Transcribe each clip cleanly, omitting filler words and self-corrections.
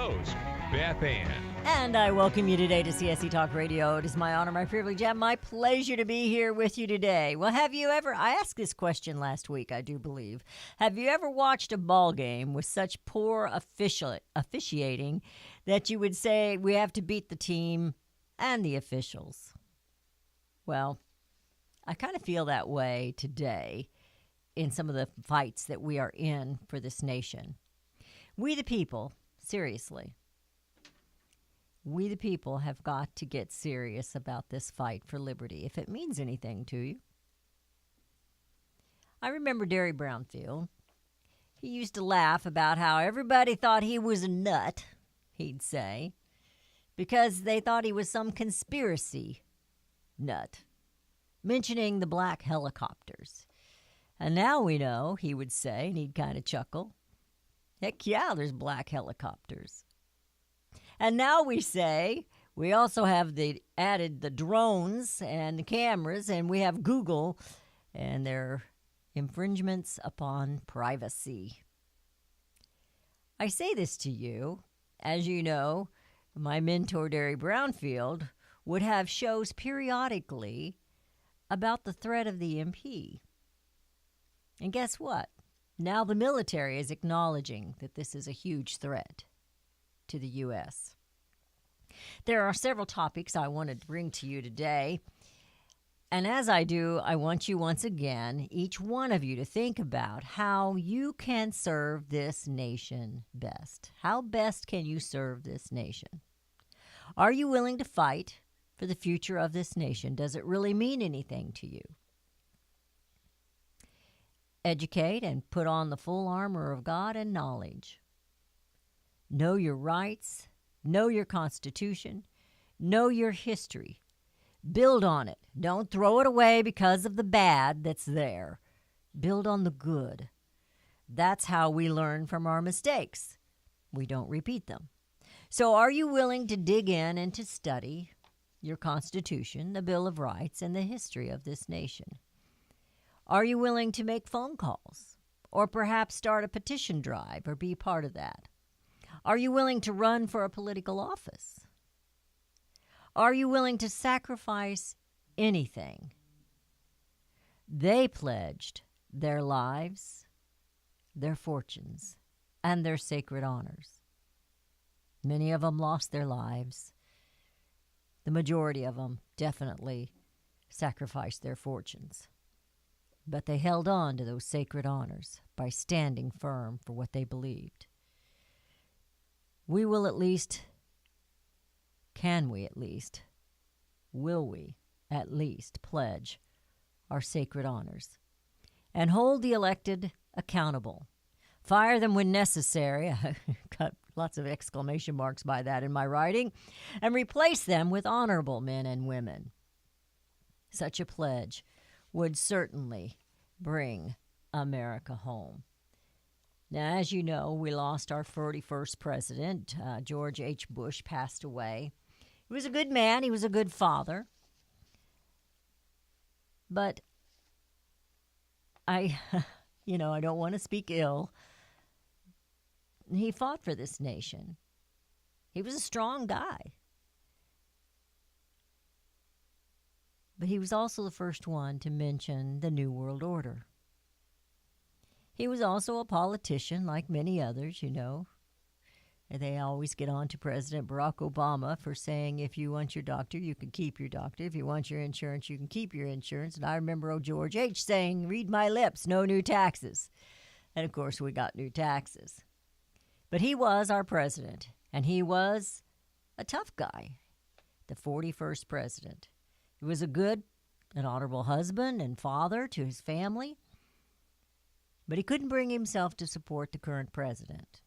host, Beth Ann. And I welcome you today to CSC Talk Radio. It is my honor, my privilege, and my pleasure to be here with you today. Well, I asked this question last week, I do believe. Have you ever watched a ball game with such poor officiating that you would say we have to beat the team and the officials? Well, I kind of feel that way today in some of the fights that we are in for this nation. We the people, seriously, we the people have got to get serious about this fight for liberty, if it means anything to you. I remember Derry Brownfield. He used to laugh about how everybody thought he was a nut, he'd say, because they thought he was some conspiracy nut, mentioning the black helicopters. And now we know, he would say, and he'd kind of chuckle, heck yeah, there's black helicopters. And now we say we also have added the drones and the cameras, and we have Google and their infringements upon privacy. I say this to you, as you know, my mentor, Derry Brownfield, would have shows periodically about the threat of the MP. And guess what? Now the military is acknowledging that this is a huge threat to the U.S. There are several topics I wanted to bring to you today. And as I do, I want you once again, each one of you, to think about how you can serve this nation best. How best can you serve this nation? Are you willing to fight for the future of this nation? Does it really mean anything to you? Educate and put on the full armor of God and knowledge. Know your rights, know your Constitution, know your history. Build on it. Don't throw it away because of the bad that's there. Build on the good. That's how we learn from our mistakes. We don't repeat them. So are you willing to dig in and to study your Constitution, the Bill of Rights, and the history of this nation? Are you willing to make phone calls or perhaps start a petition drive or be part of that? Are you willing to run for a political office? Are you willing to sacrifice anything? They pledged their lives, their fortunes, and their sacred honors. Many of them lost their lives. The majority of them definitely sacrificed their fortunes. But they held on to those sacred honors by standing firm for what they believed. We will at least, will we at least pledge our sacred honors and hold the elected accountable? Fire them when necessary. I got lots of exclamation marks by that in my writing. And replace them with honorable men and women. Such a pledge would certainly bring America home. Now, as you know, we lost our 41st president. George H. Bush passed away. He was a good man. He was a good father. But I don't want to speak ill. He fought for this nation. He was a strong guy. But he was also the first one to mention the New World Order. He was also a politician, like many others, you know. And they always get on to President Barack Obama for saying, if you want your doctor, you can keep your doctor. If you want your insurance, you can keep your insurance. And I remember George H. saying, read my lips, no new taxes. And, of course, we got new taxes. But he was our president, and he was a tough guy, the 41st president. He was a good and honorable husband and father to his family. But he couldn't bring himself to support the current president.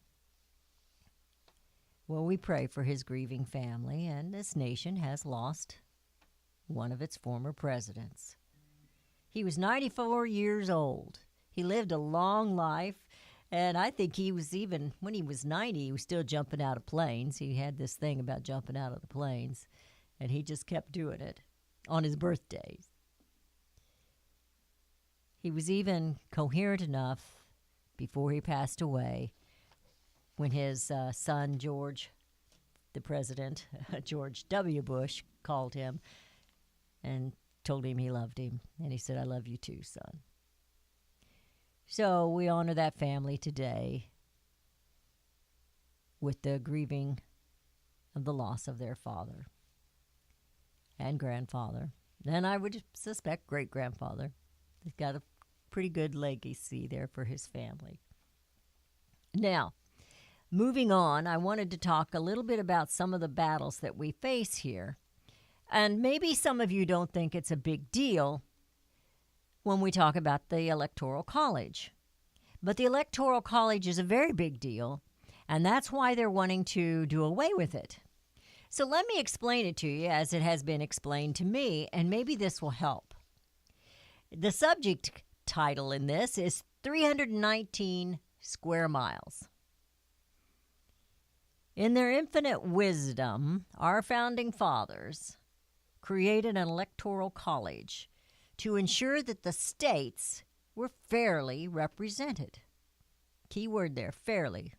Well, we pray for his grieving family, and this nation has lost one of its former presidents. He was 94 years old. He lived a long life, and I think he was even, when he was 90, he was still jumping out of planes. He had this thing about jumping out of the planes, and he just kept doing it on his birthdays. He was even coherent enough before he passed away when his son, George, the president, George W. Bush, called him and told him he loved him. And he said, "I love you too, son." So we honor that family today with the grieving of the loss of their father and grandfather. And I would suspect great-grandfather. He's got a pretty good legacy there for his family. Now, moving on, I wanted to talk a little bit about some of the battles that we face here. And maybe some of you don't think it's a big deal when we talk about the Electoral College. But the Electoral College is a very big deal, and that's why they're wanting to do away with it. So let me explain it to you as it has been explained to me, and maybe this will help. The subject title in this is 319 square miles. In their infinite wisdom, our founding fathers created an electoral college to ensure that the states were fairly represented. Key word there, fairly.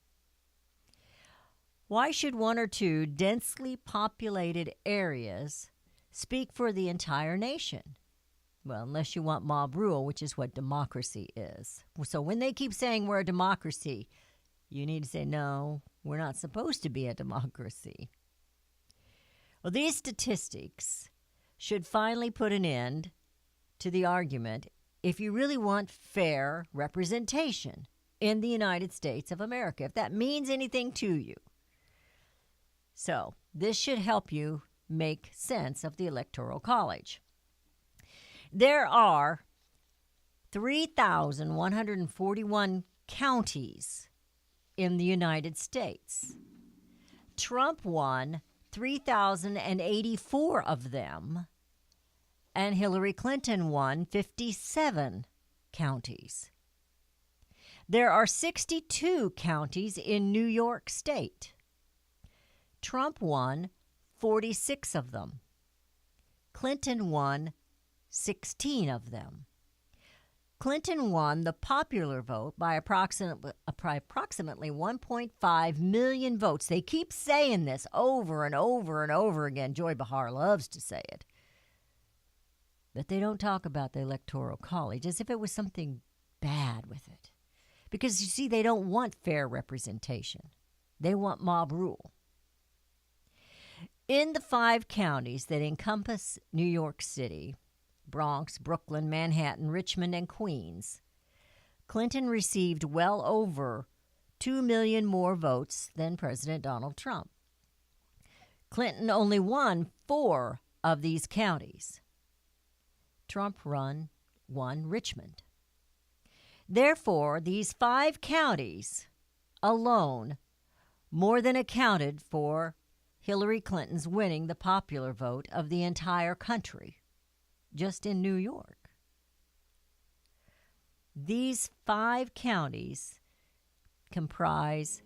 Why should one or two densely populated areas speak for the entire nation? Well, unless you want mob rule, which is what democracy is. So when they keep saying we're a democracy, you need to say, no, we're not supposed to be a democracy. Well, these statistics should finally put an end to the argument if you really want fair representation in the United States of America, if that means anything to you. So this should help you make sense of the Electoral College. There are 3,141 counties in the United States. Trump won 3,084 of them, and Hillary Clinton won 57 counties. There are 62 counties in New York State. Trump won 46 of them. Clinton won 16 of them. Clinton won the popular vote by approximately 1.5 million votes. They keep saying this over and over and over again. Joy Behar loves to say it. But they don't talk about the Electoral College as if it was something bad with it. Because, you see, they don't want fair representation. They want mob rule. In the 5 counties that encompass New York City, Bronx, Brooklyn, Manhattan, Richmond, and Queens, Clinton received well over 2 million more votes than President Donald Trump. Clinton only won 4 of these counties. Trump won Richmond. Therefore, these 5 counties alone more than accounted for Hillary Clinton's winning the popular vote of the entire country, just in New York. These 5 counties comprise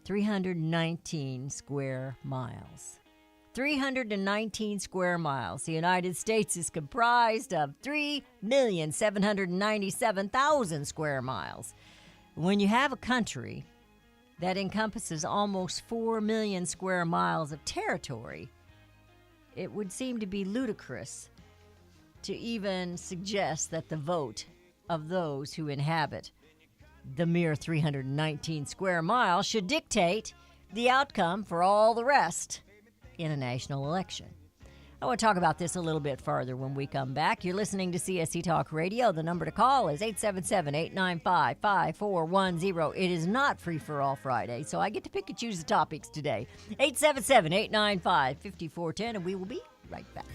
319 square miles. 319 square miles. The United States is comprised of 3,797,000 square miles. When you have a country that encompasses almost 4 million square miles of territory, it would seem to be ludicrous to even suggest that the vote of those who inhabit the mere 319 square miles should dictate the outcome for all the rest in a national election. I want to talk about this a little bit further when we come back. You're listening to CSC Talk Radio. The number to call is 877-895-5410. It is not Free-for-All Friday, so I get to pick and choose the topics today. 877-895-5410, and we will be right back.